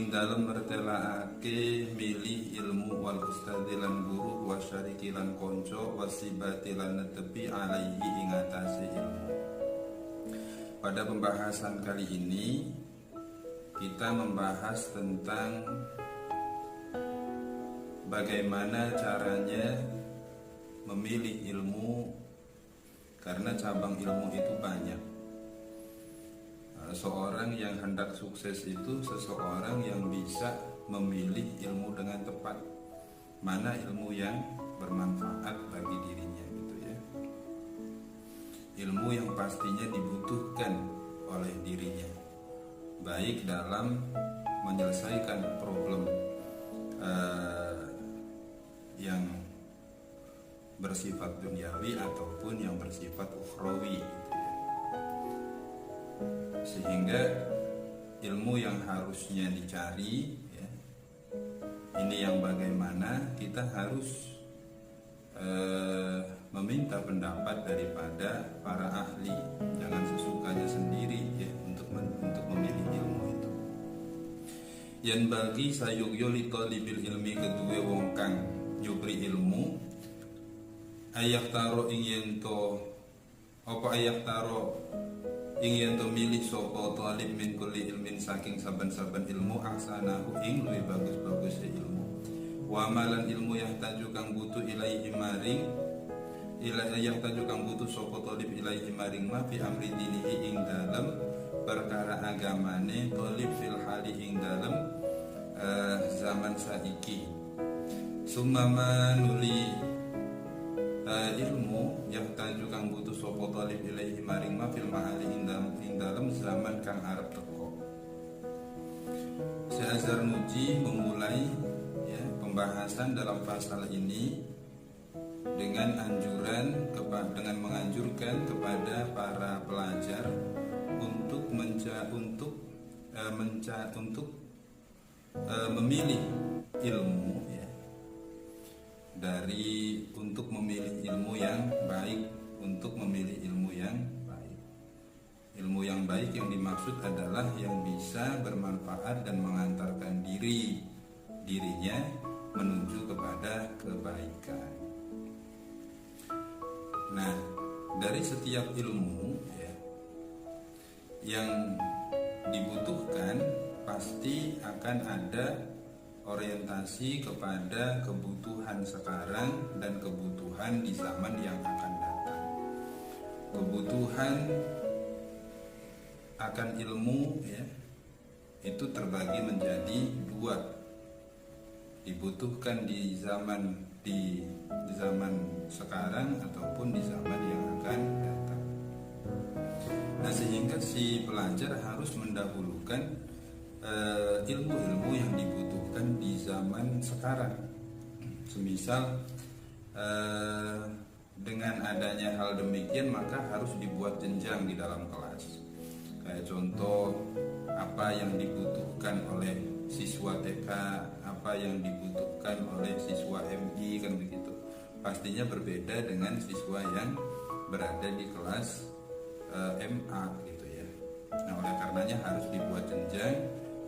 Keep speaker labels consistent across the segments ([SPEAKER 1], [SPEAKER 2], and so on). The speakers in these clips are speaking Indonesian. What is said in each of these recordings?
[SPEAKER 1] ing dalem mertelaake milih ilmu wal ustadzi lan guru wasyariki lan konco wasibati lan netepi alaihi ing atase ilmu. Pada pembahasan kali ini kita membahas tentang bagaimana caranya memilih ilmu, karena cabang ilmu itu banyak. Seorang yang hendak sukses itu seseorang yang bisa memilih ilmu dengan tepat, mana ilmu yang bermanfaat bagi dirinya gitu ya. Ilmu yang pastinya dibutuhkan oleh dirinya, baik dalam menyelesaikan problem yang bersifat duniawi ataupun yang bersifat ukhrawi gitu ya. Sehingga ilmu yang harusnya dicari ya, ini yang bagaimana kita harus meminta pendapat daripada para ahli, jangan sesukanya sendiri ya untuk memilih ilmu itu. Yang bagi sayugyo li talibil ilmi kedua wong kang nyubri ilmu ayak taro ing yento apa ayak taro ing yento milih sapa talib min kulli ilmin saking saben-saben ilmu aksanahu ing luwih bagus-bagus ilmu wa malan ilmu yang taju kang butuh ilaihi maring yang taju kang butuh sapa talib ilaihi maring ma fi amri dinihi ing dalem perkara agamane talib fil hali ing dalem zaman saiki sumama nuli ilmu yang taju kang butuh sapa talib ilaihi maring ma fil mahali ing dalem zaman kang arep teko. Syekh Nuji memulai ya pembahasan dalam pasal ini dengan menganjurkan kepada para pelajar untuk memilih ilmu ya, untuk memilih ilmu yang baik, untuk memilih ilmu yang baik. Ilmu yang baik yang dimaksud adalah yang bisa bermanfaat dan mengantarkan dirinya menuju kepada kebaikan. Nah, dari setiap ilmu ya, yang dibutuhkan pasti akan ada orientasi kepada kebutuhan sekarang dan kebutuhan di zaman yang akan datang. Kebutuhan akan ilmu ya, itu terbagi menjadi dua. Dibutuhkan di zaman sekarang ataupun di zaman yang akan datang. Nah, sehingga si pelajar harus mendahulukan ilmu-ilmu yang dibutuhkan di zaman sekarang. Semisal dengan adanya hal demikian maka harus dibuat jenjang di dalam kelas. Kayak contoh apa yang dibutuhkan oleh siswa TK, apa yang dibutuhkan oleh siswa MI kan begitu. Pastinya berbeda dengan siswa yang berada di kelas MA gitu ya. Nah, oleh karenanya harus dibuat jenjang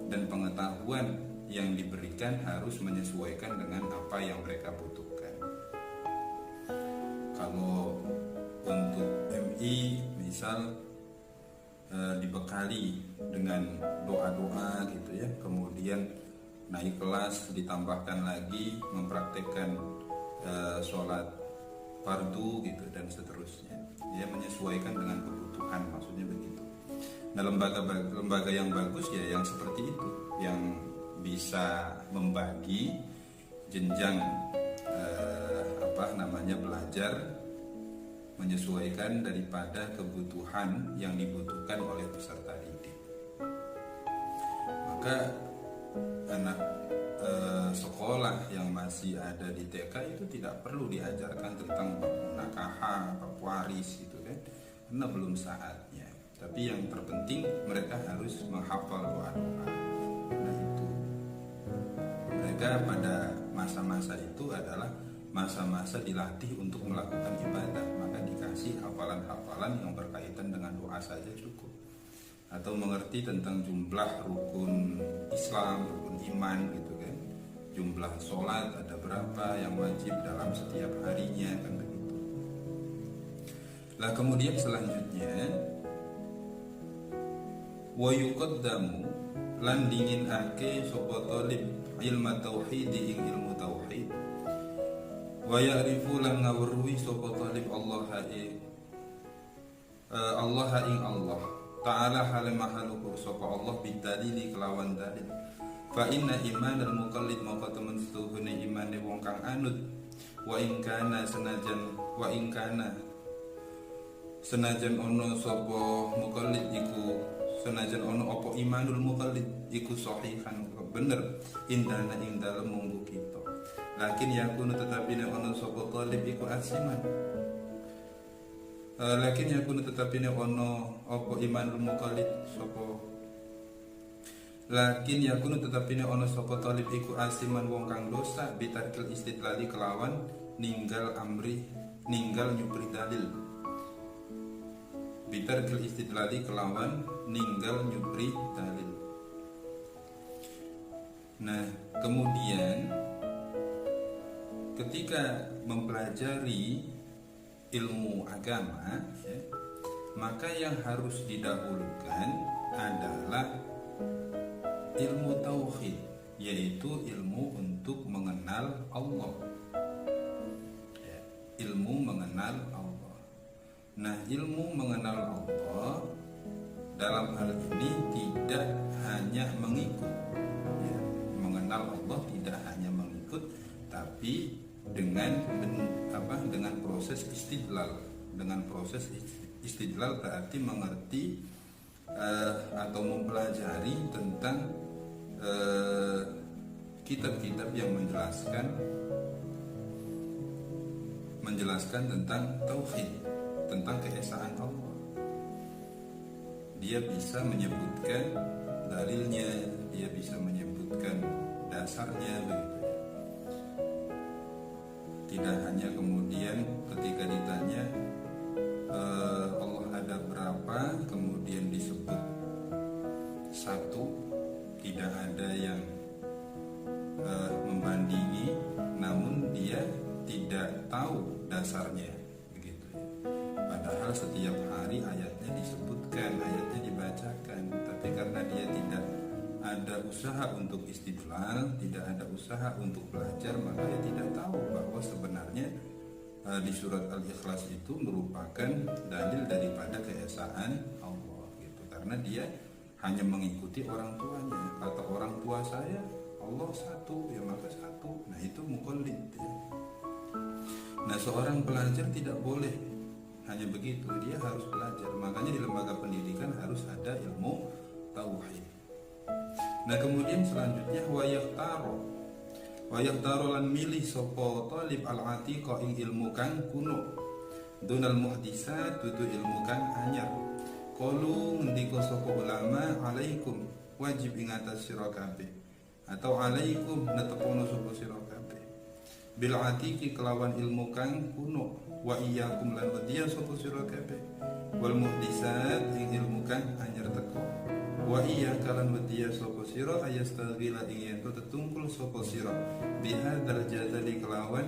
[SPEAKER 1] dan pengetahuan yang diberikan harus menyesuaikan dengan apa yang mereka butuhkan. Kalau untuk MI misal dibekali dengan doa-doa gitu ya, kemudian naik kelas ditambahkan lagi mempraktekkan sholat fardu gitu dan seterusnya. Dia menyesuaikan dengan kebutuhan, maksudnya begitu. Nah, lembaga yang bagus ya yang seperti itu, yang bisa membagi jenjang belajar menyesuaikan daripada kebutuhan yang dibutuhkan oleh peserta didik. Maka anak sekolah yang masih ada di TK itu tidak perlu diajarkan tentang bab munakaha, bab waris gitu kan, karena belum saatnya. Tapi yang terpenting mereka harus menghafal doa-doa. Nah, itu mereka pada masa-masa itu adalah masa-masa dilatih untuk melakukan ibadah, maka dikasih hafalan-hafalan yang berkaitan dengan doa saja cukup. atau mengerti tentang jumlah rukun Islam, rukun iman gitu kan. Jumlah sholat ada berapa yang wajib dalam setiap harinya kan begitu. Lah kemudian selanjutnya wa yuqaddamu lan dingin ake sapa talib ilmu tauhid ing ilmu tauhid wa ya'rifu lan ngawruhi sapa talib Allah ing Allah ta'ala hal mahalukur sapa Allah bidalili kelawan dalil fa inna iman al muqallid maka temen setuhune imane wong kang anut wa ing kana senajan ono sapa muqallid iku senajan ono apa imanul muqallid iku sahihan bener indana ing dalem munggu kita lakin yakunu tetapi nek ono sapa talib iku asiman lakin yakunu tetapi nek ono apa imanul muqallid sapa lakin yakunu tetapi nek ono sapa talib iku asiman wong kang dosa bitarkil istidlali kelawan ninggal nyupri dalil bitarkil istidlali kelawan ninggal nyupri dalil. Nah kemudian ketika mempelajari ilmu agama ya, maka yang harus didahulukan adalah ilmu tauhid, yaitu ilmu untuk mengenal Allah ya, ilmu mengenal Allah. Nah ilmu mengenal Allah dalam hal ini tidak hanya mengikut ya, mengenal Allah tidak hanya mengikut tapi dengan proses istidlal. Dengan proses istidlal berarti mengerti atau mempelajari tentang kitab-kitab yang menjelaskan tentang tauhid, tentang keesaan Allah. Dia bisa menyebutkan dalilnya, dia bisa menyebutkan dasarnya begitu. Tidak hanya kemudian ketika ditanya Allah ada berapa, kemudian disebut satu, tidak ada yang membandingi, namun dia tidak tahu dasarnya begitu. Padahal setiap hari ayatnya disebutkan, ayatnya dibacakan, tapi karena dia tidak ada usaha untuk istidlal, tidak ada usaha untuk belajar, maka dia tidak tahu bahwa sebenarnya di surat Al-Ikhlas itu merupakan dalil daripada keesaan Allah gitu. Karena dia hanya mengikuti orang tuanya. Kata orang tua saya Allah satu, ya maka satu. Nah itu muqallid ya. Nah seorang pelajar tidak boleh hanya begitu, dia harus belajar. Makanya di lembaga pendidikan harus ada ilmu tauhid. Nah kemudian selanjutnya wayaktaro lan milih sapa talib al-atiqa ing ilmu kang kuno dunal muhdisat dudu ilmu kang anyar. Qalu ngendika sapa ulama alaikum wajib ing atas sira kabeh atau alaikum netepono sapa sira kabeh bil atiqi kelawan ilmu kang kuno wa iyyakum lan wadiya sapa sira kabeh wal muhdisat ing ilmu kang anyar teko wa iya kalan wadiya sapa sira ayastaghila ing yen tetungkul sapa sira bihadzal jazali kelawan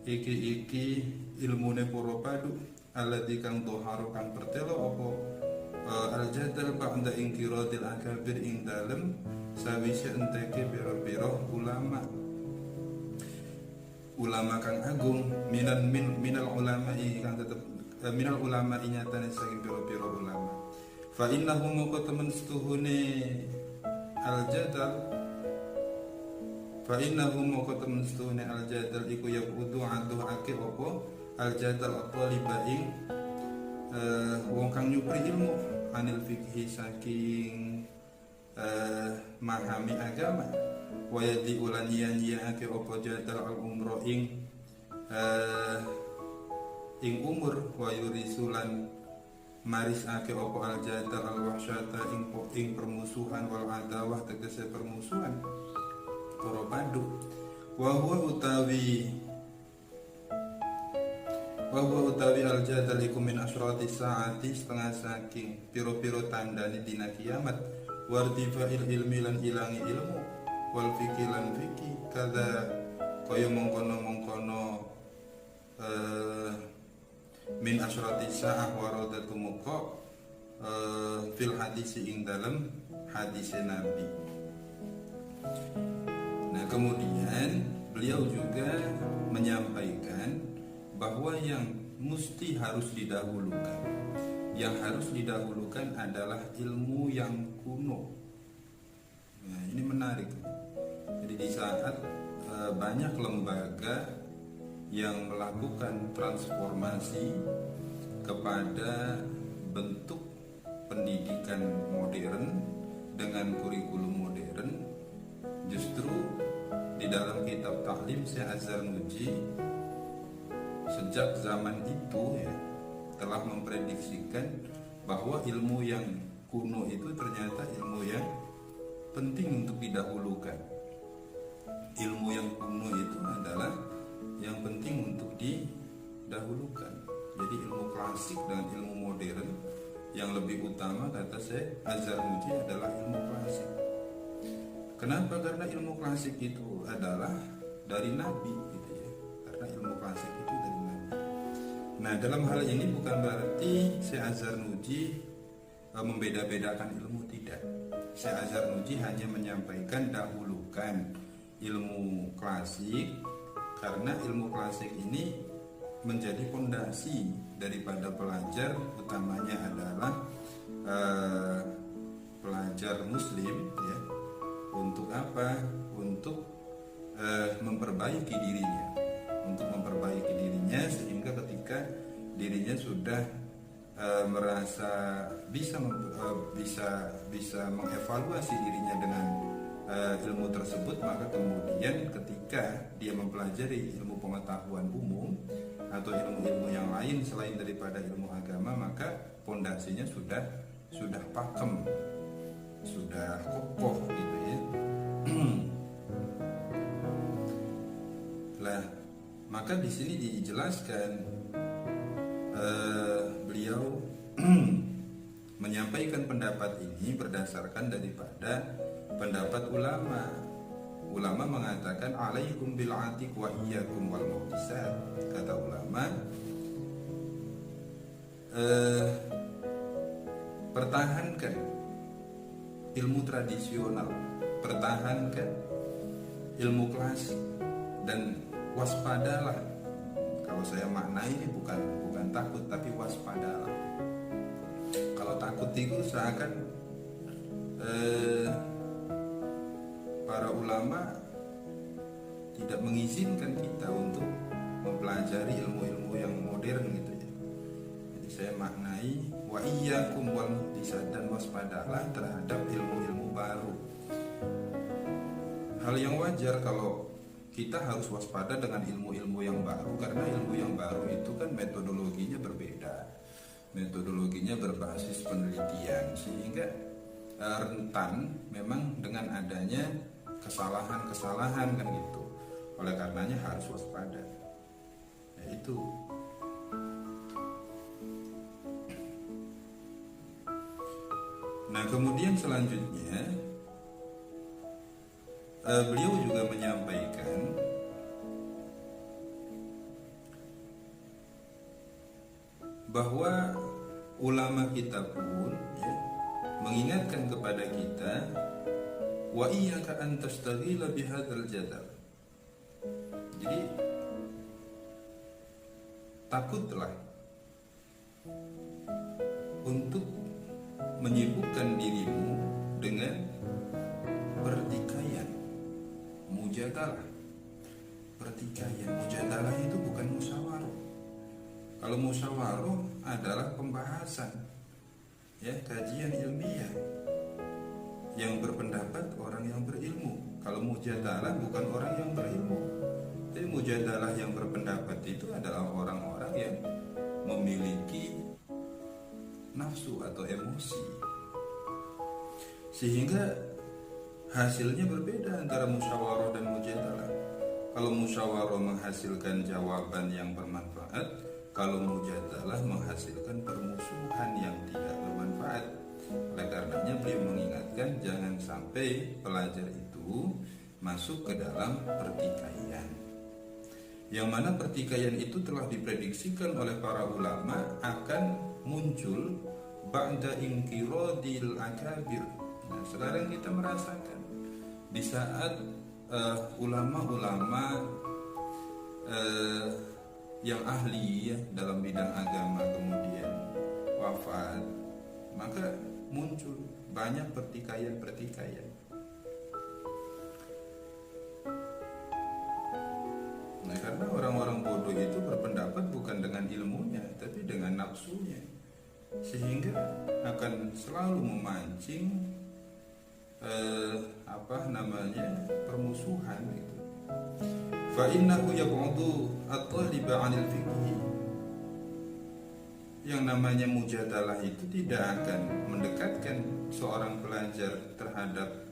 [SPEAKER 1] iki ilmune para padu alladzi kang dhahara kang pertelo apa al jadal ba'da ingkiradil akabir ing dalem sawise enteke pira-pira ulama kang agung minal ulama kang tetep minal ulama inyatane saking pira-pira ulama. Fa innahu moko temen setuhune al-jadal iku yaqudu aduh ake apa al-jadal at-taliba ing wong kang nyupri ilmu anil fikhi saking memahami agama wa yadi ulan ake apa jadal al-umra ing umur wa yurisulan maris ake opo al jadal al wahsyata ing permusuhan wal adawah tegese permusuhan para padu wa huwa utawi wa huwa utawi al jadaliku min asyrati saati setengah saking piro-piro tandane dina kiamat, wartifa'il ilmi lan ilangi ilmu, wal fikih lan fikih kada kaya mengkono-mengkono min asyrati sa'ah waradatu muqa fil hadisi ing dalam hadis Nabi. Nah, kemudian beliau juga menyampaikan bahwa yang mesti harus didahulukan, adalah ilmu yang kuno. Nah, ini menarik. Jadi di saat banyak lembaga yang melakukan transformasi kepada bentuk pendidikan modern dengan kurikulum modern, justru di dalam kitab Ta'lim Syekh Az-Zarnuji sejak zaman itu telah memprediksikan bahwa ilmu yang kuno itu ternyata ilmu yang penting untuk didahulukan. Ilmu yang kuno itu adalah yang penting untuk didahulukan. Jadi ilmu klasik dengan ilmu modern, yang lebih utama kata Syekh Az-Zarnuji adalah ilmu klasik. Kenapa? Karena ilmu klasik itu adalah dari Nabi gitu ya. Karena ilmu klasik itu dari Nabi. Nah, dalam hal ini bukan berarti Syekh Az-Zarnuji membeda-bedakan ilmu, tidak. Syekh Az-Zarnuji hanya menyampaikan dahulukan ilmu klasik karena ilmu klasik ini menjadi fondasi daripada pelajar, utamanya adalah pelajar muslim ya. Untuk apa? Untuk memperbaiki dirinya, sehingga ketika dirinya sudah merasa bisa mengevaluasi dirinya dengan ilmu tersebut, maka kemudian ketika dia mempelajari ilmu pengetahuan umum atau ilmu-ilmu yang lain selain daripada ilmu agama, maka pondasinya sudah pakem, sudah kokoh gitu ya. Lah, maka di sini dijelaskan beliau menyampaikan pendapat ini berdasarkan daripada pendapat ulama. Ulama mengatakan alaikum bil atiq wa iyyakum wal muhtisat. Kata ulama, pertahankan ilmu tradisional, pertahankan ilmu klasik, dan waspadalah. Kalau saya maknai ini bukan takut, tapi waspadalah. Kalau takut itu seakan para ulama tidak mengizinkan kita untuk mempelajari ilmu-ilmu yang modern gitu ya. Jadi saya maknai wa iyyakum wal muhtisat, dan waspadalah terhadap ilmu-ilmu baru. Hal yang wajar kalau kita harus waspada dengan ilmu-ilmu yang baru, karena ilmu yang baru itu kan metodologinya berbeda, metodologinya berbasis penelitian, sehingga rentan memang dengan adanya kesalahan-kesalahan kan gitu. Oleh karenanya harus waspada. Yaitu nah, kemudian selanjutnya beliau juga menyampaikan bahwa ulama kita pun ya, mengingatkan kepada kita, wa iyyaka an tastaghila bihadzal jadal. Jadi takutlah untuk menyibukkan dirimu dengan pertikaian, mujadalah. Mujadalah itu bukan musyawarah. Kalau musyawarah adalah pembahasan, ya, kajian ilmiah yang berpendapat orang yang berilmu. Kalau mujadalah bukan orang yang berilmu. Jadi mujadalah yang berpendapat itu adalah orang-orang yang memiliki nafsu atau emosi, sehingga hasilnya berbeda antara musyawarah dan mujadalah. Kalau musyawarah menghasilkan jawaban yang bermanfaat, kalau mujadalah menghasilkan permusuhan yang tidak bermanfaat. Oleh karenanya beliau mengingatkan jangan sampai pelajar itu masuk ke dalam pertikaian, yang mana pertikaian itu telah diprediksikan oleh para ulama akan muncul ba'da inqiradil akabir. Nah, sekarang kita merasakan di saat ulama-ulama yang ahli ya, dalam bidang agama kemudian wafat, maka muncul banyak pertikaian-pertikaian. Nah, karena orang-orang bodoh itu berpendapat bukan dengan ilmunya, tapi dengan nafsunya, sehingga akan selalu memancing permusuhan gitu. Fa innahu yab'udu at-taliba 'anil fiqh. Yang namanya mujadalah itu tidak akan mendekatkan seorang pelajar terhadap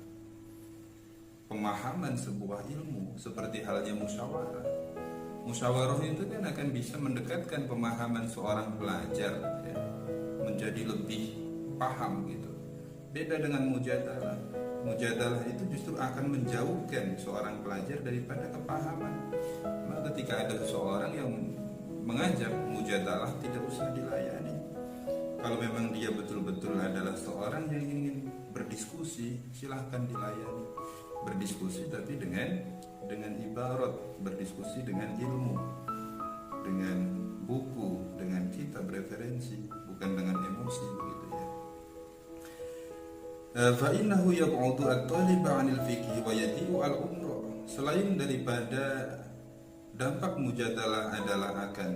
[SPEAKER 1] pemahaman sebuah ilmu, seperti halnya musyawarah. Musyawarah itu kan akan bisa mendekatkan pemahaman seorang pelajar ya, menjadi lebih paham gitu. Beda dengan mujadalah. Mujadalah itu justru akan menjauhkan seorang pelajar daripada kepahaman. Maka ketika ada seseorang yang mengajak mujadalah, tidak usah dilayani. Kalau memang dia betul-betul adalah seorang yang ingin berdiskusi, silahkan dilayani. Berdiskusi tapi dengan ibarat, berdiskusi dengan ilmu, dengan buku, dengan kitab referensi, bukan dengan emosi begitu ya. Fa innahu yab'udu at-taliba 'anil fiqh wa yadi'u al-umra. Selain daripada dampak mujadalah adalah akan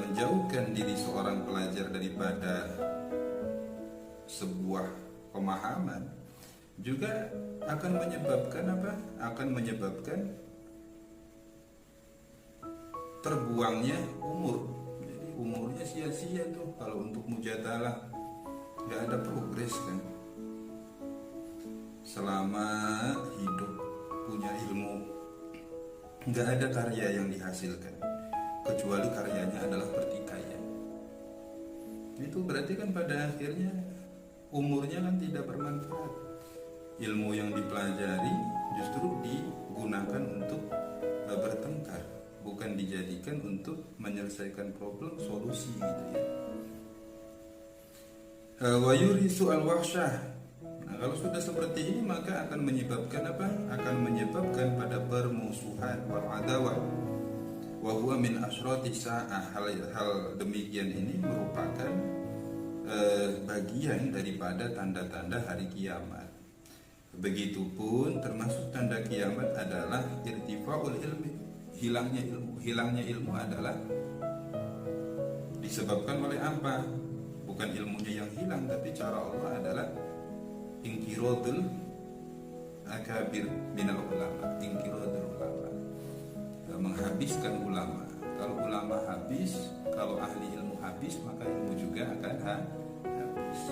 [SPEAKER 1] menjauhkan diri seorang pelajar daripada sebuah pemahaman, juga akan menyebabkan Akan menyebabkan terbuangnya umur. Jadi umurnya sia-sia tuh kalau untuk mujadalah, nggak ada progres kan. Selama hidup punya ilmu, nggak ada karya yang dihasilkan kecuali karyanya adalah pertikaian. Itu berarti kan pada akhirnya umurnya kan tidak bermanfaat. Ilmu yang dipelajari justru digunakan untuk bertengkar, bukan dijadikan untuk menyelesaikan problem, solusi gitu ya. Wa yurisu al-wahsyah. Nah, kalau sudah seperti ini maka akan menyebabkan Akan menyebabkan pada permusuhan, wal adawah. Wa huwa min asyrati sa'ah. Hal demikian ini merupakan bagian daripada tanda-tanda hari kiamat. Begitupun termasuk tanda kiamat adalah irtifa'ul ilmi, hilangnya ilmu. Hilangnya ilmu adalah disebabkan oleh apa? Bukan ilmunya yang hilang, tapi cara Allah adalah inqiradul akabir minal ulama, inqiradul ulama, menghabiskan ulama. Kalau ulama habis, kalau ahli ilmu habis, maka ilmu juga akan habis.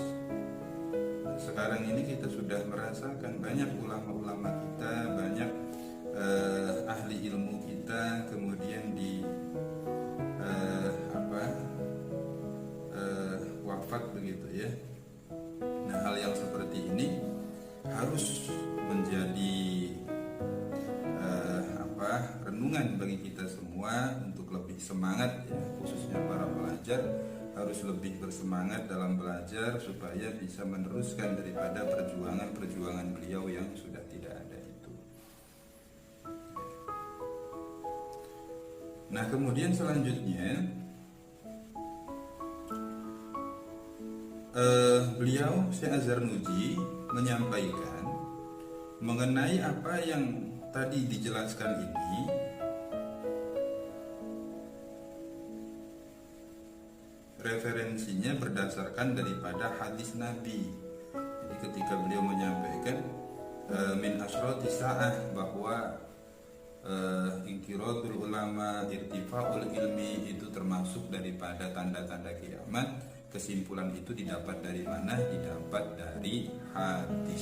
[SPEAKER 1] Sekarang ini kita sudah merasakan banyak ulama-ulama kita, banyak ahli ilmu kita kemudian wafat begitu ya. Nah, hal yang seperti ini harus menjadi renungan bagi kita semua untuk lebih semangat ya, khususnya para pelajar harus lebih bersemangat dalam belajar supaya bisa meneruskan daripada perjuangan beliau yang sudah tidak ada itu. Nah, kemudian selanjutnya beliau Syekh Az-Zarnuji menyampaikan mengenai apa yang tadi dijelaskan ini. Referensinya berdasarkan daripada hadis Nabi. Jadi ketika beliau menyampaikan min asyrati sa'ah, bahwa inqiradul ulama, irtifa'ul ilmi itu termasuk daripada tanda-tanda kiamat. Kesimpulan itu didapat dari mana? Didapat dari hadis.